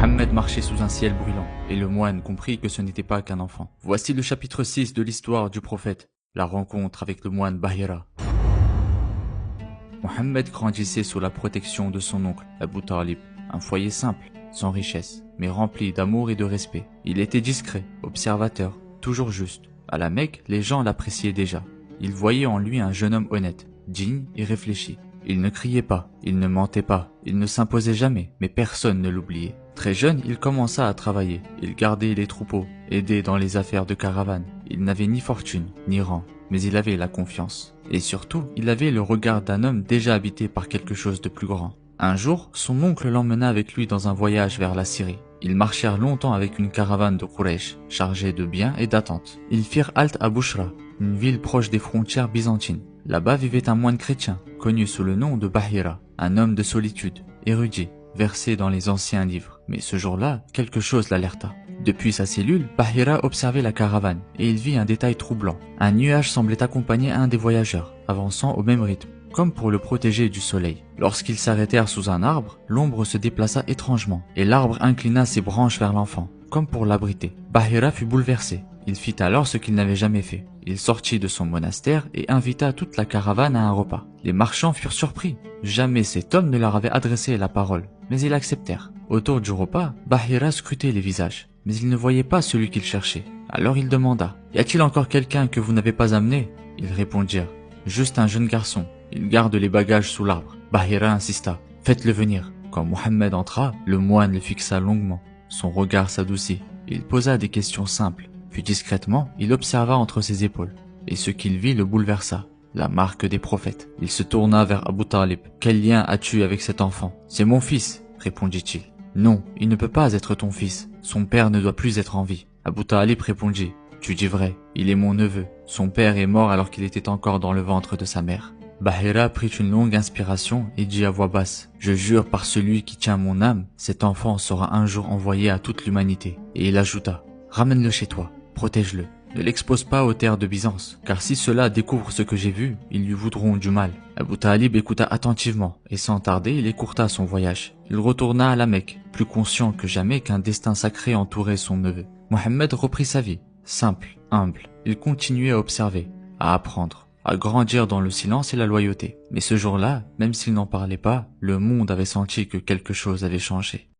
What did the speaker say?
Mohammed marchait sous un ciel brûlant, et le moine comprit que ce n'était pas qu'un enfant. Voici le chapitre 6 de l'histoire du prophète, la rencontre avec le moine Bahira. Mohammed grandissait sous la protection de son oncle, Abu Talib, un foyer simple, sans richesse, mais rempli d'amour et de respect. Il était discret, observateur, toujours juste. À la Mecque, les gens l'appréciaient déjà. Ils voyaient en lui un jeune homme honnête, digne et réfléchi. Il ne criait pas, il ne mentait pas, il ne s'imposait jamais, mais personne ne l'oubliait. Très jeune, il commença à travailler. Il gardait les troupeaux, aidait dans les affaires de caravane. Il n'avait ni fortune, ni rang, mais il avait la confiance. Et surtout, il avait le regard d'un homme déjà habité par quelque chose de plus grand. Un jour, son oncle l'emmena avec lui dans un voyage vers la Syrie. Ils marchèrent longtemps avec une caravane de Quraysh, chargée de biens et d'attentes. Ils firent halte à Bouchra, une ville proche des frontières byzantines. Là-bas vivait un moine chrétien, connu sous le nom de Bahira, un homme de solitude, érudit, versé dans les anciens livres. Mais ce jour-là, quelque chose l'alerta. Depuis sa cellule, Bahira observait la caravane, et il vit un détail troublant. Un nuage semblait accompagner un des voyageurs, avançant au même rythme, comme pour le protéger du soleil. Lorsqu'ils s'arrêtèrent sous un arbre, l'ombre se déplaça étrangement, et l'arbre inclina ses branches vers l'enfant, comme pour l'abriter. Bahira fut bouleversé. Il fit alors ce qu'il n'avait jamais fait. Il sortit de son monastère et invita toute la caravane à un repas. Les marchands furent surpris. Jamais cet homme ne leur avait adressé la parole, mais ils acceptèrent. Autour du repas, Bahira scrutait les visages, mais il ne voyait pas celui qu'il cherchait. Alors il demanda: « Y a-t-il encore quelqu'un que vous n'avez pas amené ?» Ils répondirent: « Juste un jeune garçon. Il garde les bagages sous l'arbre. » Bahira insista: « Faites-le venir. » Quand Mohammed entra, le moine le fixa longuement. Son regard s'adoucit. Il posa des questions simples. Puis discrètement, il observa entre ses épaules. Et ce qu'il vit le bouleversa. La marque des prophètes. Il se tourna vers Abu Talib. « Quel lien as-tu avec cet enfant ?»« C'est mon fils, » répondit-il. « Non, il ne peut pas être ton fils. Son père ne doit plus être en vie. » Abu Talib répondit: « Tu dis vrai, il est mon neveu. Son père est mort alors qu'il était encore dans le ventre de sa mère. » Bahira prit une longue inspiration et dit à voix basse: « Je jure par celui qui tient mon âme, cet enfant sera un jour envoyé à toute l'humanité. » Et il ajouta: « Ramène-le chez toi, protège-le. Ne l'expose pas aux terres de Byzance, car si ceux-là découvrent ce que j'ai vu, ils lui voudront du mal. » Abu Talib écouta attentivement, et sans tarder, il écourta son voyage. Il retourna à la Mecque, plus conscient que jamais qu'un destin sacré entourait son neveu. Mohammed reprit sa vie, simple, humble. Il continuait à observer, à apprendre, à grandir dans le silence et la loyauté. Mais ce jour-là, même s'il n'en parlait pas, le monde avait senti que quelque chose avait changé.